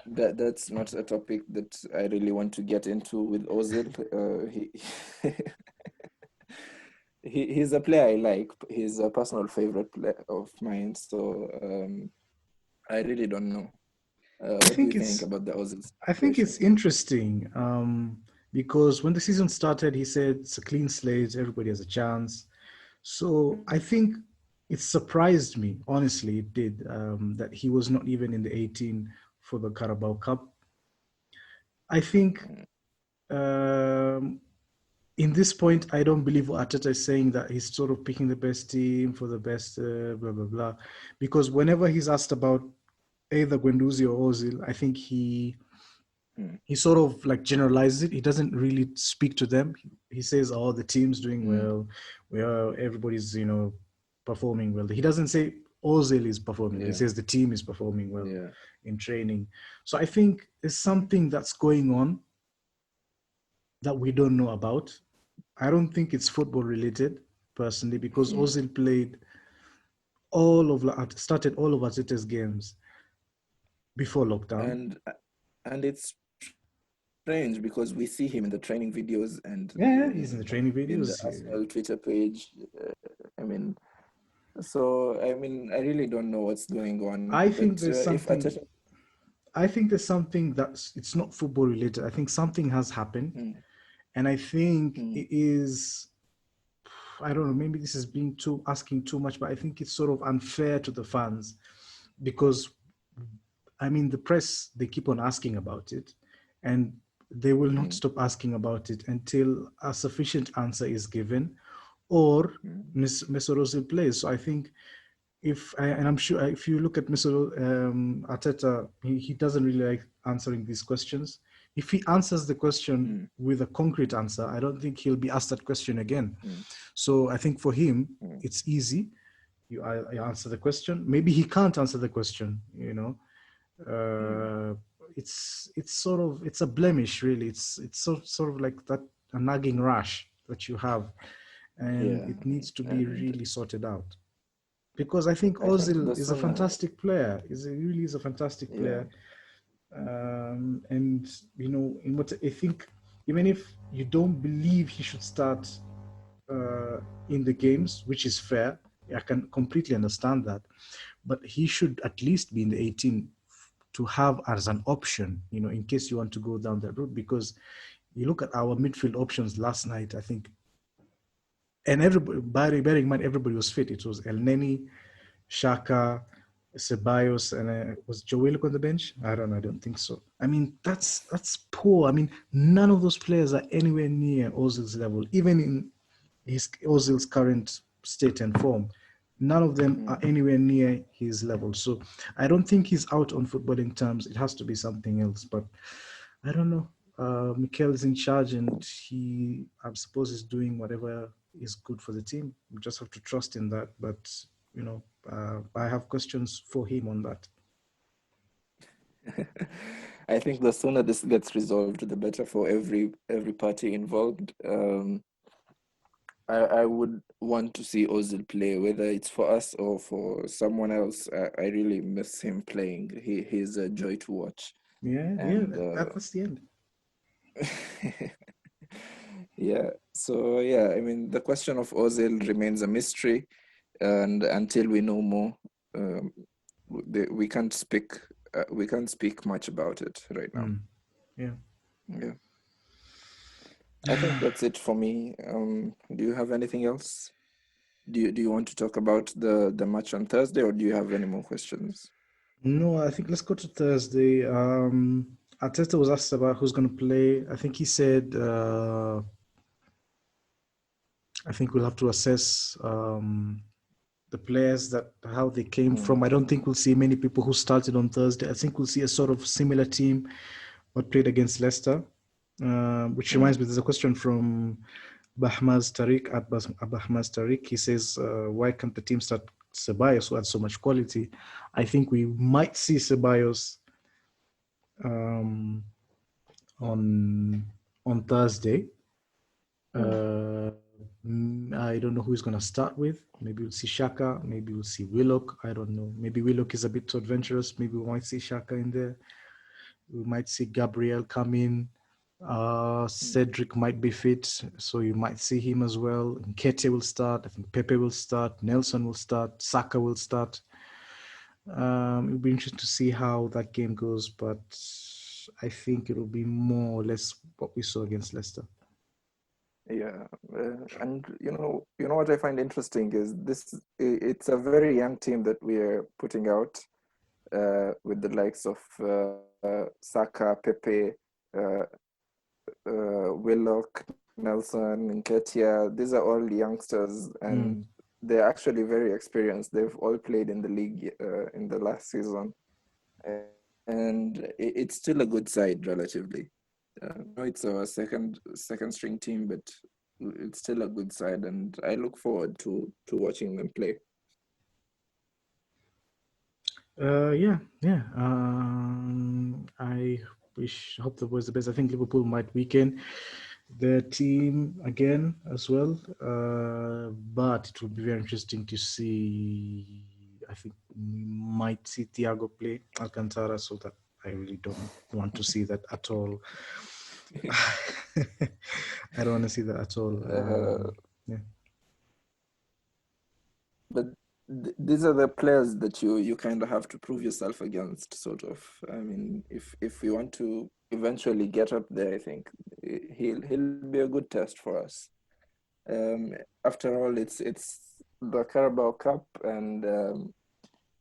that's not a topic that I really want to get into with Ozil. He's a player I like. He's a personal favorite player of mine. So I really don't know. What do you think about the Ozil situation? I think it's interesting because when the season started, he said it's a clean slate, everybody has a chance. So I think it surprised me, honestly, it did, that he was not even in the 18 for the Carabao Cup. I think in this point, I don't believe what Arteta is saying, that he's sort of picking the best team for the best blah, blah, blah. Because whenever he's asked about either Guendouzi or Ozil, I think he sort of like generalizes it. He doesn't really speak to them. He says, "Oh, the team's doing well, everybody's performing well." He doesn't say Ozil is performing. He says the team is performing well in training. So I think there's something that's going on that we don't know about. I don't think it's football related personally, because Ozil started all of Arteta's games before lockdown, and it's strange because we see him in the training videos and he's in the training videos, in the Arsenal Twitter page. I I really don't know what's going on. I think there's something that's, it's not football related. I think something has happened, and I think it is, I don't know, maybe this is asking too much, but I think it's sort of unfair to the fans, because I mean, the press, they keep on asking about it, and they will not stop asking about it until a sufficient answer is given, or Mr. Ozil plays. So I think I'm sure if you look at Mr. Arteta, he doesn't really like answering these questions. If he answers the question with a concrete answer, I don't think he'll be asked that question again. So I think for him, it's easy. I answer the question. Maybe he can't answer the question, it's sort of, it's a blemish, really. It's sort of like that, a nagging rash that you have, and it needs to be really sorted out. Because I think Ozil is a fantastic player. He is a fantastic player. And in what I think, even if you don't believe he should start in the games, which is fair, I can completely understand that, but he should at least be in the 18 to have as an option, in case you want to go down that route. Because you look at our midfield options last night, I think, and everybody, bearing in mind everybody was fit. It was El Neni, Shaka, Ceballos, and was Joe Willock on the bench? I don't think so. I mean, that's poor. I mean, none of those players are anywhere near Ozil's level, even in Ozil's current state and form. None of them are anywhere near his level. So I don't think he's out on footballing terms. It has to be something else. But I don't know. Mikel is in charge, and he, I suppose, is doing whatever is good for the team. We just have to trust in that. But I have questions for him on that. I think the sooner this gets resolved, the better for every party involved. I would want to see Ozil play, whether it's for us or for someone else. I really miss him playing. He's a joy to watch. That's the end. So I mean, the question of Ozil remains a mystery, and until we know more, we can't speak much about it right now. I think that's it for me. Do you have anything else? Do you want to talk about the match on Thursday, or do you have any more questions? No, I think let's go to Thursday. Arteta was asked about who's going to play. I think he said, I think we'll have to assess the players that how they came from. I don't think we'll see many people who started on Thursday. I think we'll see a sort of similar team what played against Leicester. Which reminds me, there's a question from Bahmaz Tariq at Bahmaz Tariq. He says, why can't the team start Ceballos who had so much quality? I think we might see Ceballos on Thursday. I don't know who he's going to start with. Maybe we'll see Shaka. Maybe we'll see Willock. I don't know. Maybe Willock is a bit too adventurous. Maybe we might see Shaka in there. We might see Gabriel come in. Cedric might be fit, so you might see him as well. Nketiah will start. I think Pepe will start. Nelson will start. Saka will start. It'll be interesting to see how that game goes, but I think it'll be more or less what we saw against Leicester. Yeah, and you know what I find interesting is it's a very young team that we are putting out with the likes of Saka, Pepe, Willock, Nelson, Nketiah. These are all youngsters, and they're actually very experienced. They've all played in the league in the last season, and it's still a good side relatively. No, it's a second string team, but it's still a good side, and I look forward to watching them play. Yeah. I hope the boys the best. I think Liverpool might weaken their team again as well, but it will be very interesting to see. I think we might see Thiago play Alcantara, so that I really don't want to see that at all. I don't want to see that at all. Yeah. But these are the players that you kind of have to prove yourself against, sort of. I mean, if we want to eventually get up there, I think he'll be a good test for us. After all, it's the Carabao Cup, and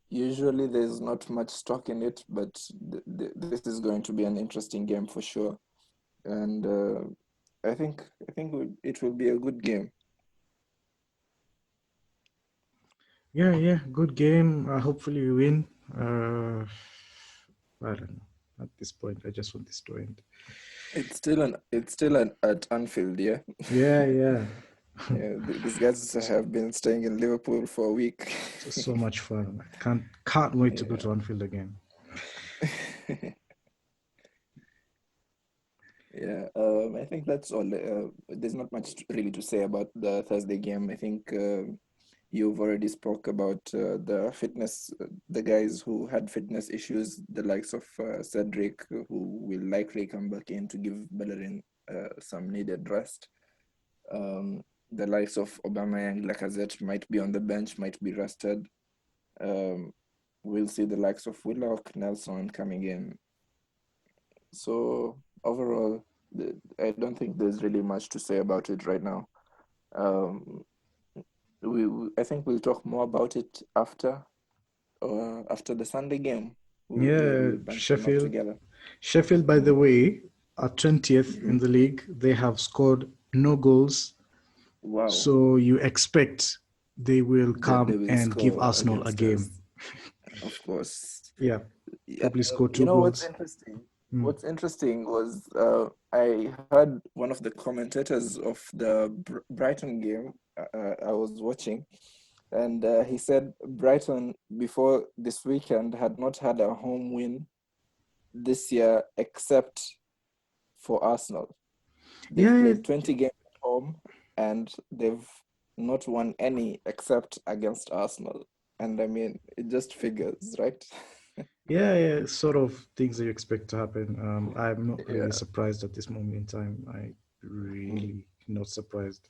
usually there's not much stock in it, but this is going to be an interesting game for sure, and I think it will be a good game. Yeah, good game. Hopefully we win. I don't know. At this point, I just want this to end. It's still at Anfield, yeah. Yeah. Yeah, these guys have been staying in Liverpool for a week. So much fun. Can't wait to go to Anfield again. Yeah, I think that's all. There's not much really to say about the Thursday game. I think you've already spoke about the fitness, the guys who had fitness issues, the likes of Cedric, who will likely come back in to give Bellerin some needed rest. The likes of Aubameyang, Lacazette might be on the bench, might be rested. We'll see the likes of Willock, Nelson coming in. So overall, I don't think there's really much to say about it right now. I think we'll talk more about it after the Sunday game. We'll bunch them up together. Sheffield, by the way, are 20th in the league. They have scored no goals. Wow. So you expect they will come and give Arsenal a game. Of course. Yeah. Probably score 2 goals. What's interesting? What's interesting was I heard one of the commentators of the Brighton game I was watching, and he said Brighton before this weekend had not had a home win this year except for Arsenal. They've played 20 games at home and they've not won any except against Arsenal. And I mean, it just figures, right? Yeah, sort of things that you expect to happen. I'm not really surprised at this moment in time. I really not surprised.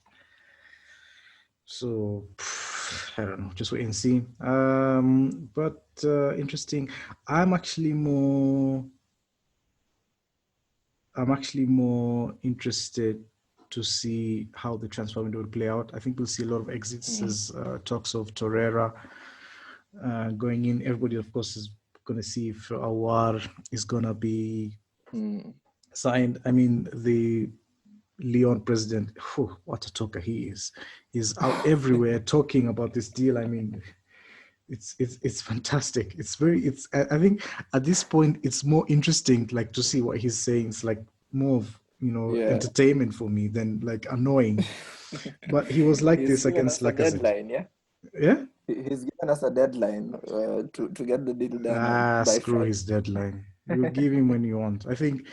So I don't know, just wait and see. But interesting. I'm actually more interested to see how the transfer window will play out. I think we'll see a lot of exits. There's talks of Torreira going in. Everybody, of course, is going to see if Awar is going to be signed. I mean, the Leon president, what a talker he is. He's out everywhere talking about this deal. I mean, it's fantastic. I think at this point it's more interesting like to see what he's saying. It's like more of entertainment for me than like annoying. But he was like this against Lacazette. Deadline, yeah. Yeah. He's given us a deadline to get the deal done. By Screw Friday. his deadline. You give him when you want. I think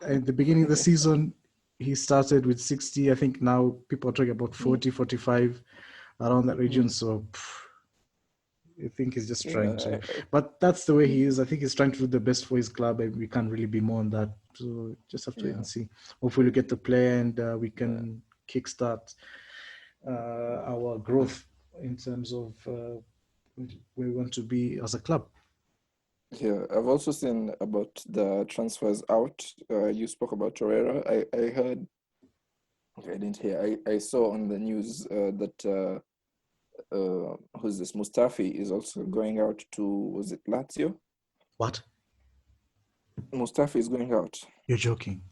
at the beginning of the season he started with 60. I think now people are talking about 40, 45 around that region. So I think he's just trying to, but that's the way he is. I think he's trying to do the best for his club, and we can't really be more on that. So just have to wait and see. Hopefully, we get the player, and we can kickstart our growth in terms of where we want to be as a club. Yeah, I've also seen about the transfers out. You spoke about Torreira. I heard. Okay, I didn't hear. I saw on the news that. Who's this? Mustafi is also going out to, was it Lazio? What? Mustafi is going out. You're joking.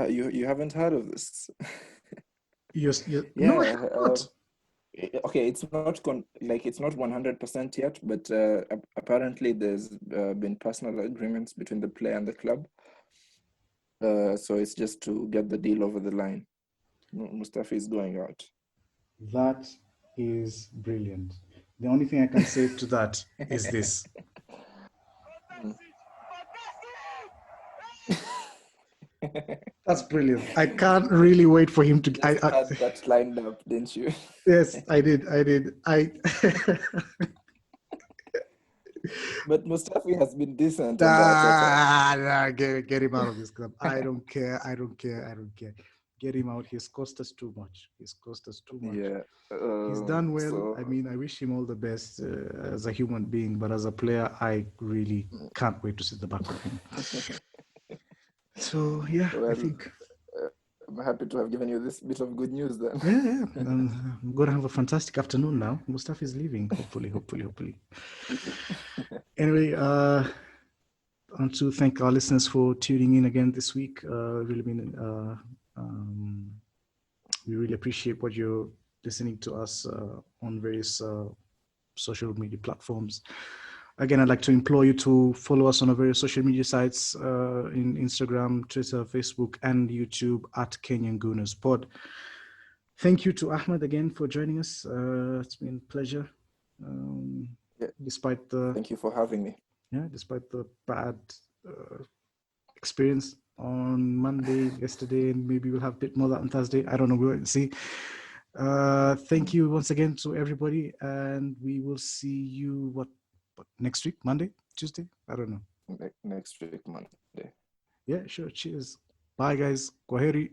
You haven't heard of this? You're no, I have not. Okay, it's not 100% yet, but apparently there's been personal agreements between the player and the club. So it's just to get the deal over the line. Mustafi is going out. That is brilliant. The only thing I can say to that is this. That's brilliant. I can't really wait for him to. I had that lined up, didn't you? Yes, I did. But Mustafi has been decent. Get him out of this club. I don't care. Get him out. He's cost us too much. Yeah. He's done well. I mean, I wish him all the best as a human being, but as a player, I really can't wait to sit the back of him. So, yeah, I think... I'm happy to have given you this bit of good news then. Yeah. I'm going to have a fantastic afternoon now. Mustafa is leaving, hopefully. Anyway, I want to thank our listeners for tuning in again this week. Really been... we really appreciate what you're listening to us on various social media platforms. Again, I'd like to implore you to follow us on our various social media sites in Instagram, Twitter, Facebook, and YouTube at Kenyan Gooners Pod. Thank you to Ahmed again for joining us. It's been a pleasure. Despite the... Thank you for having me. Yeah, despite the bad experience on Monday, yesterday, and maybe we'll have a bit more that on Thursday. I don't know. We'll wait and see. Thank you once again to everybody, and we will see you what next week, Monday, Tuesday? I don't know. Next week, Monday. Yeah, sure. Cheers. Bye, guys. Kwaheri.